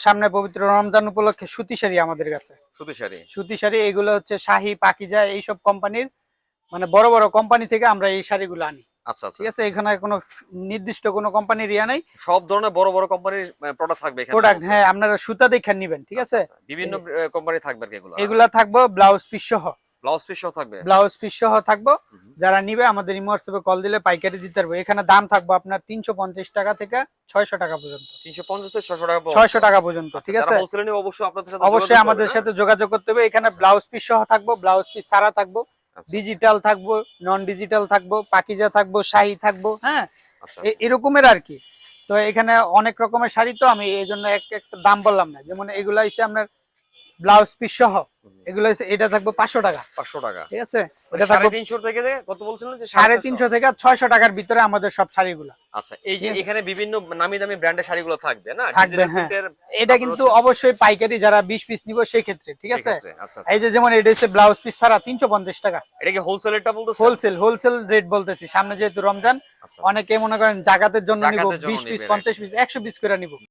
সামনে পবিত্র রমজান উপলক্ষে সুতি শাড়ি আমাদের কাছে। সুতি শাড়ি এগুলো হচ্ছে শাহী, পাকিজা এইসব কোম্পানির, মানে বড় বড় কোম্পানি থেকে আমরা এই শাড়িগুলো আনি। আচ্ছা, ঠিক আছে, এখানে কোনো নির্দিষ্ট কোনো কোম্পানির ইয়া নাই, সব ধরনের বড় বড় কোম্পানির প্রোডাক্ট থাকবে এখানে। প্রোডাক্ট, হ্যাঁ, আপনারা সুতা দেখে নেবেন। ঠিক আছে, বিভিন্ন কোম্পানি থাকবে আর কি এগুলো। এগুলা থাকবো ব্লাউজ পিস সহ। ব্লাউজ পিস সহ থাকবে। ব্লাউজ পিস সহ থাকবো। যারা নিবে আমাদের ইমো হোয়াটসঅ্যাপে কল দিলে পাইকারি দিতে পারবো। এখানে দাম থাকবো আপনার 350 টাকা থেকে 600 টাকা পর্যন্ত। 350 থেকে 600 টাকা। 600 টাকা পর্যন্ত। ঠিক আছে, যারা হোলসেলে নিবে অবশ্যই আপনাদের সাথে অবশ্যই আমাদের সাথে যোগাযোগ করতে হবে। এখানে ব্লাউজ পিস সহ থাকবো, ব্লাউজ পিস ছাড়া থাকবো, ডিজিটাল থাকবো, নন ডিজিটাল থাকবো, পাকিজা থাকবো, শাহী থাকবো। হ্যাঁ, এরকমের আর কি। তো এখানে অনেক রকমের শাড়ি, তো আমি এই জন্য একটা দাম বললাম না। যেমন এগুলা হচ্ছে আপনার ব্লাউজ পিস সহ, এগুলো হচ্ছে এটা থাকবে 500 টাকা। 500 টাকা। ঠিক আছে, এটা থাকবে 350 থেকে কত বলছিলেন যে 350 থেকে 600 টাকার ভিতরে আমাদের সব শাড়িগুলো। আচ্ছা, এই যে এখানে বিভিন্ন নামি দামি ব্র্যান্ডের শাড়িগুলো থাকবে না? থাকবে, হ্যাঁ। এটা কিন্তু অবশ্যই পাইকারি যারা 20 পিস নিব সেই ক্ষেত্রে। ঠিক আছে, এই যে যেমন এটা হচ্ছে ব্লাউজ পিস ছাড়া 350 টাকা। এটা কি হোলসেলেরটা বলতেছেন? হোলসেল রেট বলতেছি। সামনে যেহেতু রমজান, অনেকে মনে করেন জাকাতের জন্য নিব, 20 পিস, 50 পিস, 100 পিস করে নিব।